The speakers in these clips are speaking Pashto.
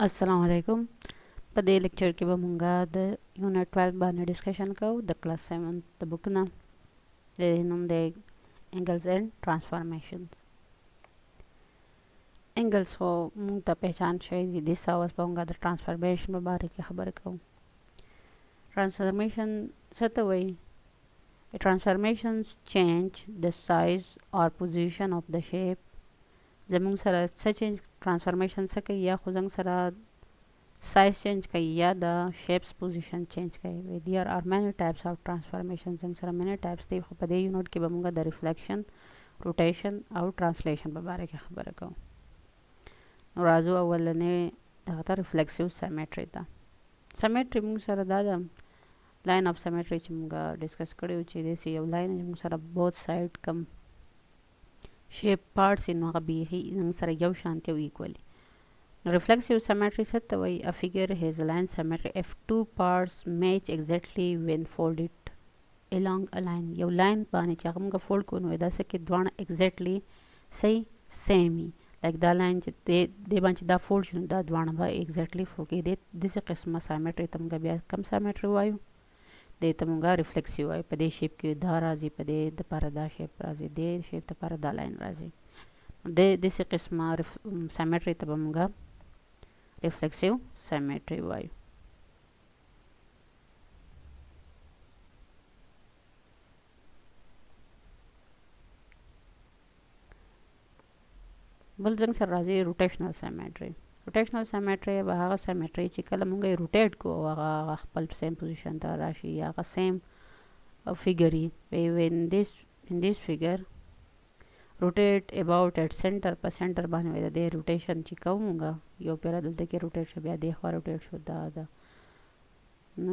अस्सलाम वालेकुम। په دې لیکچر کې به مونږه د یونټ 12 باندې ډسکشن کوو د کلاس 7 د بوک نه. د دې نوم دی انګلز اینڈ ټرانسفارمیشنز. انګلز خو مونږ ته پہچان شوی دی. دې ساوس به مونږه د ټرانسفارمیشن په باره کې خبرې کوو. ټرانسفارمیشن څه ته وایي؟ Transformations change the size or position of the shape. زمونږ سره څه چینج ټرانسفارمیشن څه کوي؟ یا خو زمونږ سره size change کوي یا د shapes position change کوي. There are many types of transformations. زمونږ سره many types دي، خو په دې یونټ کې به مونږ د reflection, rotation او translation په باره کې خبره کوو. نو راځو اولنې دغه ته reflexive symmetry ته. symmetry مونږ سره دا ده line of symmetry چې مونږ ډسکس کړی و چې داسې یو لاین مونږ سره both side کم shape parts نو هغه بیخي زمونږ سره یو شانتي او equally. Reflexive symmetry څه ته وایي؟ A figure has line symmetry if two parts match exactly when folded along a line. یو لاین باندې چې هغه موږ فولډ کوو نو داسې کې دواړه exactly صحیح سیم وي. لایک دا لاین چې دې باندې دا فولډ شو دا دواړه به exactly فولډ کړي. داسې قسمه سایمټري ته موږ بیا کم سایمټري وایو؟ دې ته موږ ریفلیکسیو وایو. په دې شیپ کې دا راځي، په دې دپاره دا شیپ راځي، دې شیپ دپاره دا لاین راځي. داسې قسمه سایمټري ته به موږ reflexive symmetry وایو. بل څنګه سره راځي rotational symmetry. rotational symmetry به هغه symmetry چې کله مونږ یې روټیټ کوو هغه خپل سیم پوزیشن ته راشي یا هغه سیم فیګر وي. in this figure rotate about at center په سنټر باندې د دې روټیشن چې کوو مونږ یو پیره دلته کې روټیټ شو، بیا دې خوا روټیټ شو، دا نو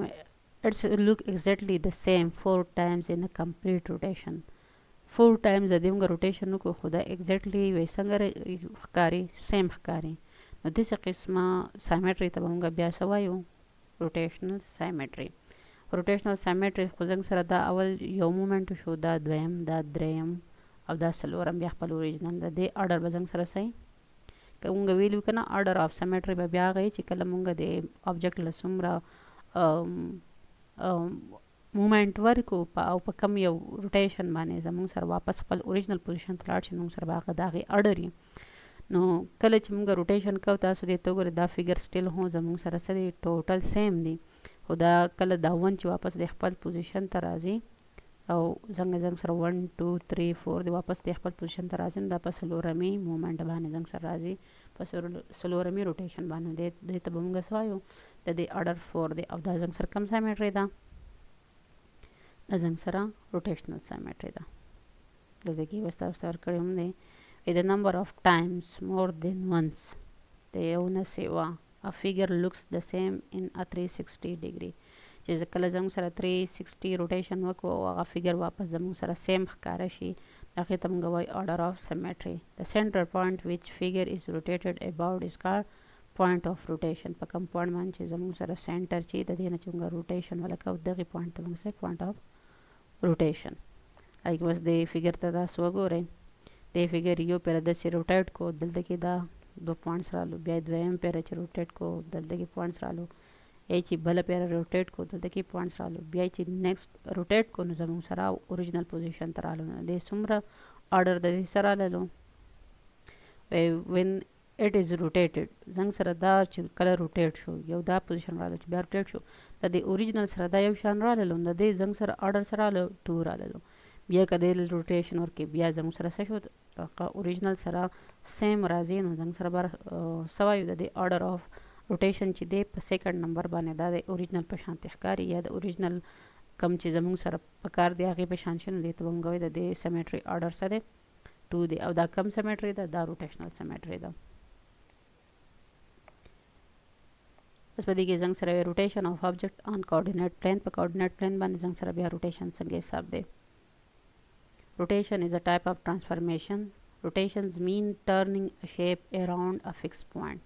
it's look exactly the same 4 times in a complete rotation. 4 times د دې مونږ روټیشن وکړو خو دا exactly وایي څنګه ښکاري؟ سیم ښکاري. نو داسې قسمه سایمټري ته به مونږ بیا څه وایو؟ روټیشنل سایمټري. روټیشنل سایمټري خو زموږ سره دا اول یو مومنټ شو، دا دویم، دا دریم او دا څلورم بیا خپل اوریجنل د دې اډر به زموږ سره صحیح که مونږ ویلو که نه اډر آف سیمټري به بیا هغه چې کله مونږ د آبجکټ له څومره مومنټ ورکو او په کم یو روټیشن باندې زموږ سره واپس خپل اوریجنل پوزیشن ته لاړ شي، مونږ سره به هغه د هغې اډر وي. نو کله چې مونږ روټیشن کوو تاسو دې ته وګورئ دا فیګر سټیل هو زموږ سره څه دی؟ ټوټل سیم دی. خو دا کله دا ون چې واپس د خپل پوزیشن ته راځي او زنګ سره 1 2 3 4 د واپس د خپل پوزیشن ته راځي، دا په څلورمي مومنټ باندې زنګ سره راځي، په څلورمي روټیشن باندې دې ته به موږ څه وایو؟ د دې اډر 4 دی او دا زنګ سره کم سایمټري ده؟ دا زنګ سره روټیشنل سایمټري ده. دلته کې بس تاسو ورکړی هم دی with a number of times more than once د یو نه سیوا a figure looks the same in a 360 degree. چې کله زموږ سره 360 روټیشن وکړو او هغه فیګر واپس زموږ سره سیم ښکاره شي هغې ته موږ وایو order of symmetry. The center point which figure is rotated about is called point of rotation. په کوم پوینټ باندې چې زموږ سره سنټر چې د دې نه چې موږ روټیشن ولکو دغې پوینټ ته موږ سره point of rotation. لایک بس دې فیګر ته تاسو وګورئ، دې فیګر یو پیره داسې روټیټ کو دلته کې دا 2 پوینټس رالو، بیا دویم پیره چې روټیټ کو دلته کې پوینټس رالو، ای چې بله پیره روټیټ کو دلته کې پوینټس رالو، بیا چې نیکسټ روټیټ کو نو زموږ سره اوریجنل پوزیشن ته رالو. نو دې څومره اډر د دې سره رالو؟ when it is rotated زنګ سره دا چې کله روټیټ شو یو دا پوزیشن رالو چې بیا روټیټ شو د دې اوریجنل سره دا یو شان رالو، نو د دې زنګ سره اډر سره رالو 2 رالو. بیا که دې روټیشن ورکړي بیا زموږ سره څه شو؟ اوریجنل سره سیم راځي، نو زموږ سره به څه وایو؟ د دې اډر آف روټیشن چې دی په سیکنډ نمبر باندې دا د اوریجنل په شانتې ښکاري یا د اوریجنل کم چې زموږ سره په کار دی هغې په شان شي، نو دې ته به موږ وایو د دې سیمټري اډر څه دی؟ 2 دی. او دا کم سیمټري ده؟ دا روټیشنل سیمټري ده. بس په دې کې زنګ سره روټیشن آف آبجکټ آن کوارډینیټ پلین په کوارډینیټ پلین باندې زنګ سره بیا روټیشن څنګه حساب دی؟ Rotation is a type of transformation. Rotations mean turning a shape around a fixed point.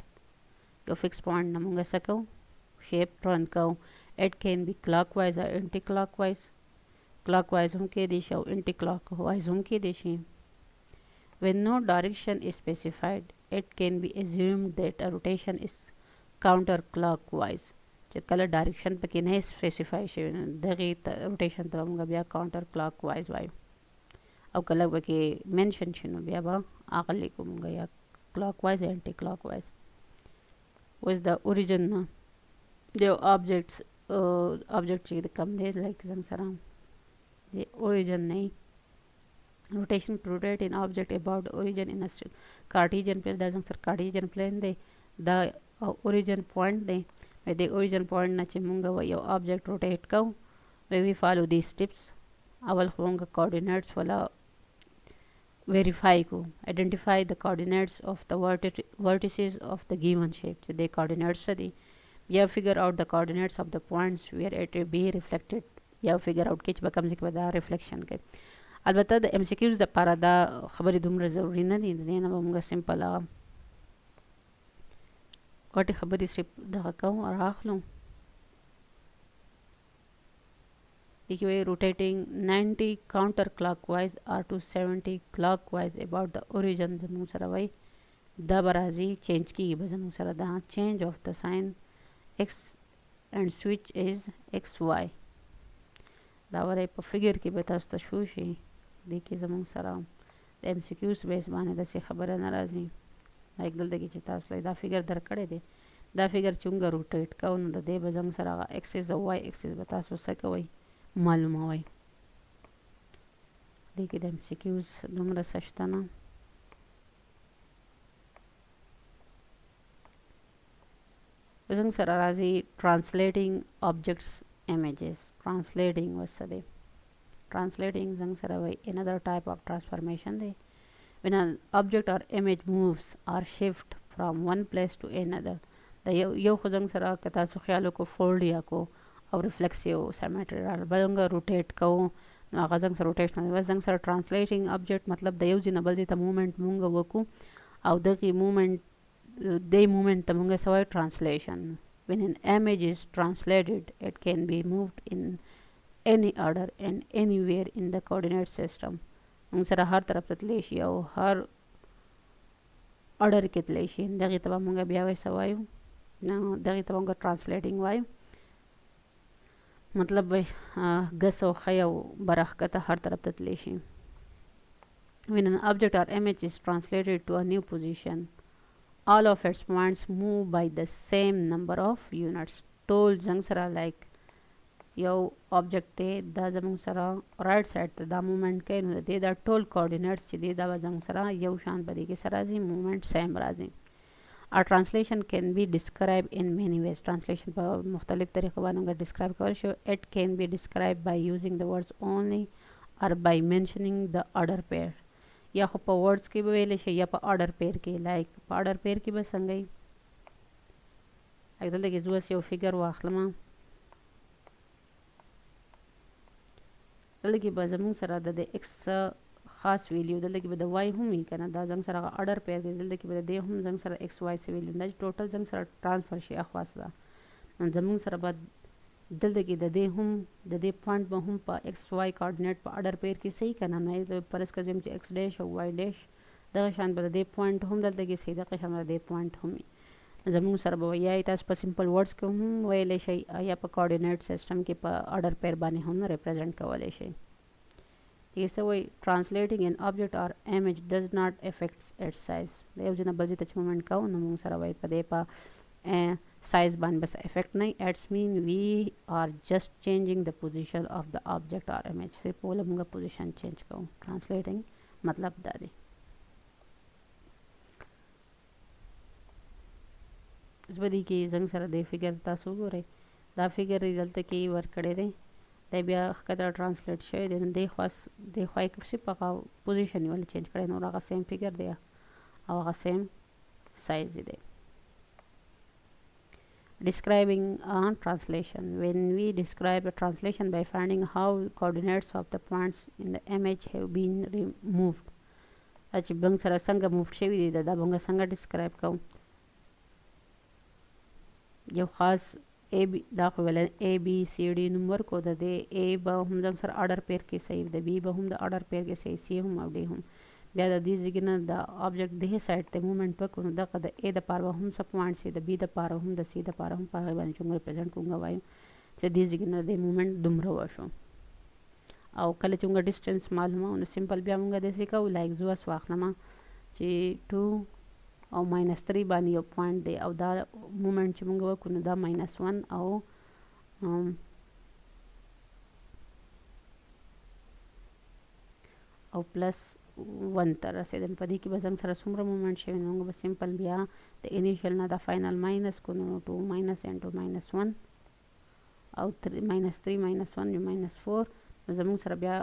یو fixed point نه مونږ څه کوو؟ shape turn کوو. It can be clockwise or anti-clockwise. Clockwise هم کېدی شي او anti-clockwise هم کېدی شي. When no direction is specified, it can be assumed that a rotation is counter clockwise چې کله ډایرکشن پکې نه سپیسیفای شوی نو دغه روټیشن ته موږ بیا counter clockwise وایو او کله پکې منشن شنو بیا به هغه لیکو موږ یا clockwise یا anti clockwise was the origin the object چې کوم دی لایک زم سره the origin نه rotation rotate an object about the origin in a Cartesian plane دا څنګه Cartesian plane دی دا origin point دی د origin point نه چې موږ یو object rotate کوو we follow these steps اول خو موږ coordinates ولا verify کو identify the coordinates of the vertices of the given shape چې د coordinates دي یا figure out the coordinates of the points where it will be reflected یا figure out کې چې به کوم ځای کې به دا reflection کوي البته د MCQs د لپاره دا خبرې دومره ضروري نه دي د دې نه به موږ سمپل غټې خبرې صرف دغه کوو او راخلو لیکي وایي rotating 90 counter clockwise or 270 clockwise about the origin زموږ سره وایي دا به راځي چینج کېږي به زموږ سره دا change of the sign x and switch is xy دا وایي په فګر کې به تاسو ته شو شي دې کې زموږ سره د MCQs بیس باندې داسې خبره نه راځي لایک دلته کې چې تاسو دا فګر درکړی دی دا فګر چې موږ روټیټ کوو نو د دې به زموږ سره هغه اکسس او وای اکسس به تاسو څه کوئ معلوموئ دې کې د MCQs دومره څه شته نه زموږ سره راځي translating objects images translating وڅه دی translating زموږ سره وایي another type of transformation دی when an object or image moves or shift from one place to another دا یو خو زموږ سره که تاسو خیال وکړو فولډ یا کو او ریفلکسیو سیمیټري بلنګ روټیټ کوو نو هغه زموږ سره روټیشن دی زموږ سره ټرانسلیټینګ ابجیکټ مطلب د یو ځای نه بل ځای ته موومنټ مونږ وکړو او دغې موومنټ دې موومنټ ته مونږ څه وایو ټرانسلیشن when an image is translated it can be moved in any order and anywhere in the coordinate system مونږ سره هر طرف ته تللی شي او هر order کې تللی شي دغې ته به مونږ بیا څه وایو دغې ته مونږ ټرانسلیټینګ وایو مطلب ګس او خی او برخکته هر طرف ته تللی شي when an object or image is translated to a new position all of its points move by the same number of units ټول زموږ سره لایک یو object دی دا زموږ سره رایټ سایډ ته دا موومنټ کوي نو د دې دا ټول کوارډینیټس چې دی دا به زموږ سره یو شان په دې کې سره راځي موومنټ سیم راځي Our translation can be described in many ways. Translation په مختلف طریقو باندې describe کول شو. It can be described by using the words only or by mentioning the order pair. یا خو په words کې به ویل شي یا په order pair کې like په order pair کې به څنګه وي دلته کې زه یو فګر واخلم دلته کې به زموږ سره د x خاص ویلیو دلته کې به د y هم وي کنه دا زنګ سره order pair دی دلته کې به د هم زنګ سره x y سره ویلیو دا ټوټل زنګ سره ټرانسفر شي اخواس دا زموږ سره به دلته کې د دې هم د دې پوینټ به هم په x y کوارډینیټ په order pair کې صحیح کنه نه پرس کزم چې x ډیش او y ډیش دغه شان به د دې پوینټ هم دلته کې صحیح دغه شان د دې پوینټ هم زموږ سره به یا تاسو په سمپل ورډز کې هم ویلې شي یا په کوارډینیټ سیستم کې په order pair باندې هم ریپرزینټ کولای شي This way, translating an object or image does not affect its size. The original budget moment cow no mong sarawai padepa size ban bas effect nahi. It means we are just changing the position of the object or image. Se pola munga position change cow. Translating matlab dadi. इस बदी की जंग सरा दे फिगर तासु गोरे दा figure result की वर्क करे दे دا بیا کدا ترانسلیټ شوی دی نو دی خاص دی خوای کښې په پوزیشن ول چینج کړي نو هغه سیم فګر دی او هغه سیم سایز دی describing a translation when we describe a translation by finding how coordinates of the points in the image have been removed چې بنګ سره څنګه موف شوی دی دا بنګ څنګه ډیسکرایب کوم یو خاص A B دا خو ول A B C D نمبر کو د A به هم د سر order pair کې صحیح د B به هم د order pair کې صحیح C هم او D هم بیا د دې ځای نه د آبجیکټ دغې سایډ ته مومنټ وکړو نو دغه د A د پاره به هم څه پوینټ سي د B د پاره هم د C د پاره هم په هغې باندې چې موږ ریپرزینټ کوو وایو چې دې ځای نه د مومنټ دومره وشو او کله چې موږ ډسټنس معلومه نو سمپل بیا موږ داسې کوو لایک زه اوس واخلمه چې 2 او -3 باندې یو پوینټ دی او دا مومنټ چې موږ وکړو نو دا -1 او پلس 1 ته رسېدم په دې کې به زموږ سره څومره مومنټ شوی نو موږ به سمپل بیا د انیشیل نه د فاینل ماینس کو نو 2 ماینس انټو -1 او -3 -1 یو -4 نو زموږ سره بیا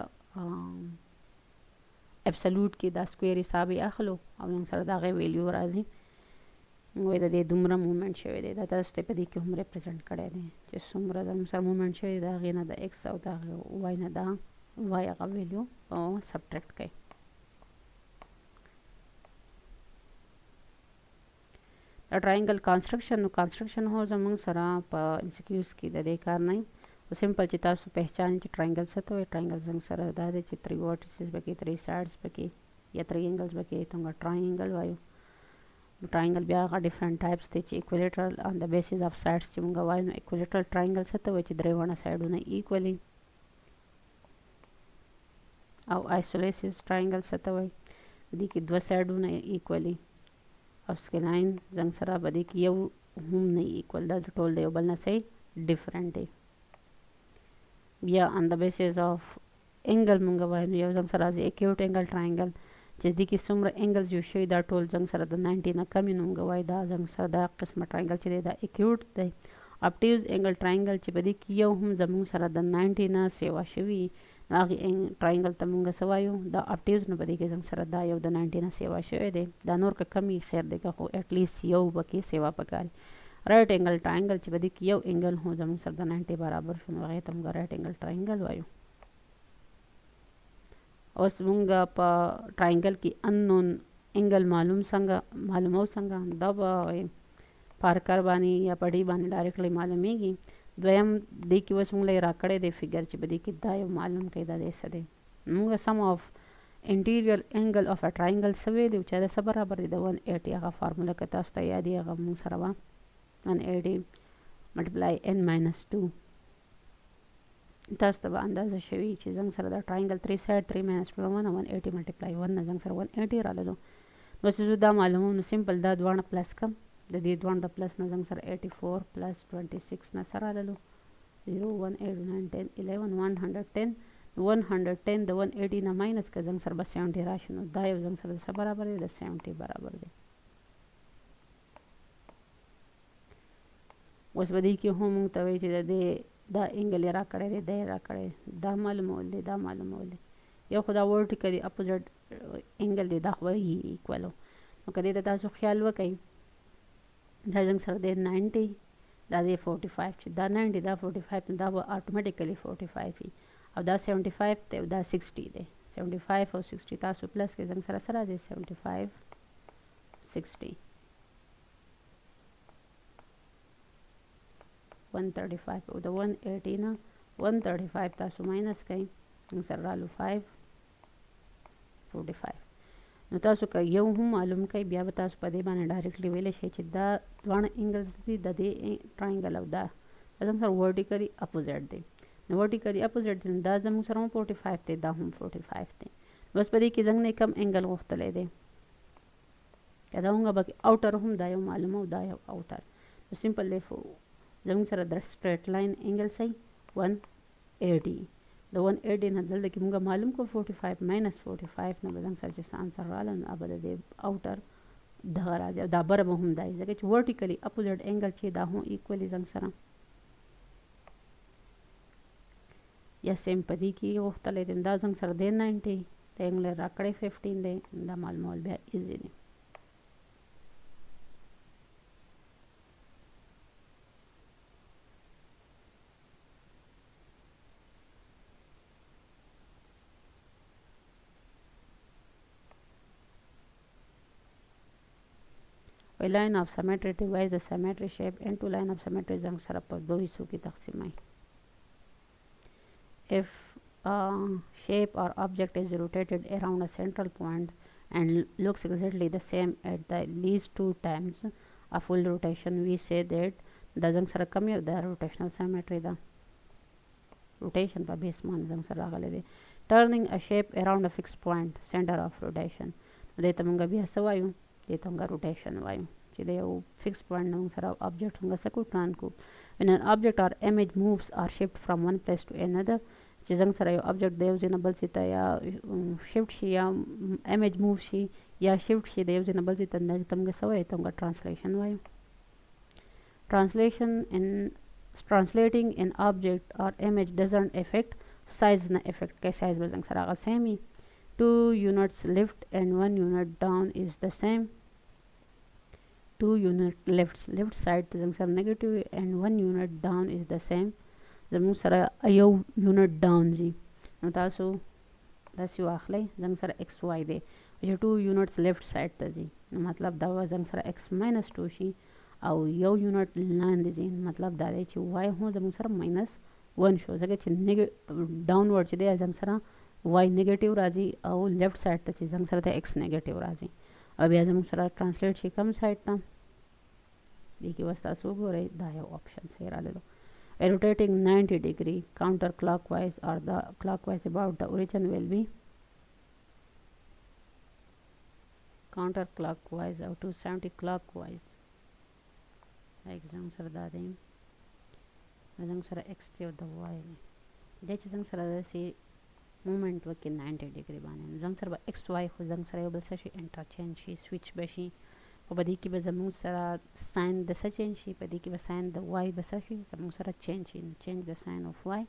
ابسولوټ کې دا سکویر حساب یې اخلو او موږ سره د هغې ویلیو راځي وایي د دې دومره مومنټ شوی دی دا تاسو ته په دې کې هم ریپرزینټ کړی دی چې څومره زموږ سره مومنټ شوی دی د هغې نه د ایکس او د هغې وای نه د وای هغه ویلیو سبټریکټ کوي د ټراینګل کانسټرکشن نو کانسټرکشن هو زموږ سره په انسیکیوز کې د دې کار نه او سمپل چې تاسو پہچان چې ټراینګل څه ته وایي ټراینګل زموږ سره دا دی چې 3 ورټیسز پکې 3 سایډز پکې یا 3 اینګلز پکې څنګه ټراینګل وایو triangle بیا هغه ډیفرنٹ ټایپس دي چې equilateral on the basis of sides چې موږ وایو نو equilateral triangle څه ته وایي چې درې واړه سایډونه equally او isosceles triangle څه ته وایي دې کې دوه سایډونه equally او سکلاین زنګ سره به دې کې یو هم نه equal دا ټول د یو بل نه څه ډیفرنٹ دی بیا on the basis of angle موږ وایو نو یو زنګ سره راځي acute angle triangle چې دې کې څومره انګلز یو شوي دا ټول زنګ سره د 90 نه کم نو موږ وایو دا زنګ سره دا قسمه ټراینګل چې دی دا اکیوټ دی اپټیوز انګل ټراینګل چې په دې کې یو هم زموږ سره د 90 نه سیوا شوي نو هغې ټراینګل ته موږ څه وایو دا اپټیوز نو په دې کې زنګ سره دا یو د 90 نه سیوا شوی دی دا نور که کم خیر دی که خو اټلیسټ یو پکې سیوا پکاري رایټ انګل ټراینګل چې په دې کې یو انګل هم زموږ سره د 90 برابر شو نو هغې ته موږ رایټ انګل ټراینګل وایو اوس موږ په ټراینګل کې انون انګل معلومو څنګه دا به پارکر باندې یا په ډي باندې ډایرکټلی معلومیږي دویم دې کې اوس موږ راکړی دی فګر چې په دې کې دا یو معلوم کوي دا دی څه دی موږ سم اف انټیریور انګل اف ا ټراینګل څه ویلو چې دا څه برابر دی د 180 هغه فارموله که تاسو ته یاد یې هغه موږ سره وه 180 ملټپلای n - 2 تاسو ته به اندازه شوي چې زنګ سره دا ټراینګل 3 سایډ 3 - 2 1 180 ملټپلای 1 نه زنګ سره 180 راغلو نو چې زه دا معلوموم نو سمپل دا دواړه پلس کم د دې دواړو د پلس نه زنګ سره 84 پلس 26 نه سره راغلو 0 1 8 9 10 11 110 110 د 180 نه ماینس که زنګ سره به 70 راشي نو دا یو زنګ سره د څه برابر دی د 70 برابر دی اوس به دې کې هم موږ ته وایي چې د دې دا انګل یې راکړی دی دا یې راکړی دا معلومول دی دا معلومول دی یو خو دا ورټیکلي اپوزټ انګل دی دا خو به یې ایکولو نو که دې ته تاسو خیال وکئ دا زنګ سره دی 90 دا دی 45 چې دا 90 دا 45 دا به اټومیټیکلی 45 وي او دا 75 دی او دا 60 دی 75 او 60 تاسو پلس کې زنګ سره سره دی 75 60 135 او د 180 نه 135 تاسو ماینس کوئ سره رالو 545 نو تاسو که یو هم معلوم کوي بیا به تاسو په دې باندې ډایرکټلی ویلی شئ چې دا دواړه انګلز دي د دې ټراینګل او دا زموږ سره ورټیکلي اپوزټ دی نو ورټیکلي اپوزټ دی دا زموږ سره هم 45 دی دا هم 45 دی بس په دې کې زنګ نه کم انګل غوښتلی دی که دا هغه به اوټر هم دا یو معلومه او دا یو اوټر نو سمپل دی زموږ سره د سټریټ لاین انګل صحیح 180 د 180 نه دلته کې موږ معلوم کو 45 ماینس 45 نه به زموږ سره چې څه انسر راغله نو به د دې اوټر دغه راځي او دا بره به هم دی ځکه چې ورټیکلي اپوزټ انګل چې دا هم ایکولي زموږ سره یا سیم په دې کې غوښتلی دی دا زموږ سره دی 90 د انګل راکړی 15 دی دا معلومول بیا ایزي دی A line of symmetry divides the symmetry shape into line of symmetry زنګ سره په دو حصو کې تقسیمای if a shape or object is rotated around a central point and looks exactly the same at the least 2 times a full rotation, we say that the zang sara kam yau da rotational symmetry da rotation pa base man zang sara gale de turning a shape around a fixed point center of rotation de tamunga bi sawayu de tonga rotation wayu چې د یو فکس پوینټ نه موږ سره object څنګه سکو ټران کو when an object or image moves or shift from one place to another چې څنګه سره یو object د یو ځای نه بل ځای ته یا shift شي یا image move شي یا shift شي د یو ځای نه بل ځای ته څنګه سوی څنګه translation وایو translating an object or image doesn't affect size نه affect کوي size به څنګه سره هغه same 2 units left and 1 unit down is the same 2 unit left side څنګه سره negative and 1 unit down is the same زموږ سره یو unit down زی نو تاسو داسې واخلئ زموږ سره xy دی چې 2 units left side ته ځي نو مطلب دا زموږ سره x minus 2 شي او یو unit لاندې ځي مطلب دا دی چې y هم زموږ سره minus 1 شو ځکه چې downward چې دی زموږ سره y negative راځي او left side ته چې زموږ سره د x negative راځي او بیا زموږ سره translate شي کوم side ته دې کې وستا سو ګورئ دا یو option صحیح راغلو A rotating 90 degree counterclockwise or the clockwise about the origin will be counterclockwise or 270 clockwise like زنگ سره دا دی زنگ سره x دی او د y دی دا چې زنگ سره داسې مومنت وکړي 90 ډیګري باندې زنگ سره به x y خو زنگ سره یو بل څه شي انټرچینج شي سویچ بشي او په دې کې به زموږ سره ساين د څه چینج شي په دې کې به ساين د y به څه شي زموږ سره چینج شي چینج د ساين اف y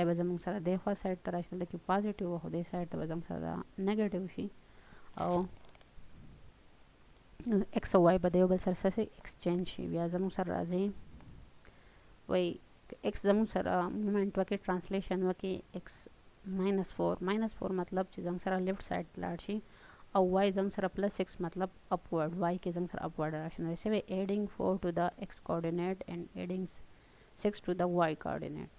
y به زموږ سره د خوا سایډ ته راشي لکه پازیټیو او د سایډ ته به زموږ سره نیگیټیو شي او x او y به د یو بل سره څه ایکسچینج شي بیا زموږ سره راځي وای x زموږ سره مومنت وکي ترانسلیشن وکي x -4 مطلب چې زموږ سره لیفټ سایډ لاړ شي او y زموږ سره +6 مطلب upward y کې زموږ سره upward راشي نو سوي adding 4 to the x coordinate and adding 6 to the y coordinate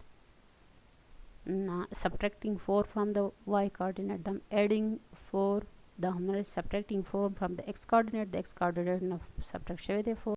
now subtracting 4 from the y coordinate then adding 4 the subtracting 4 from the x coordinate the x coordinate subtract شوی دی 4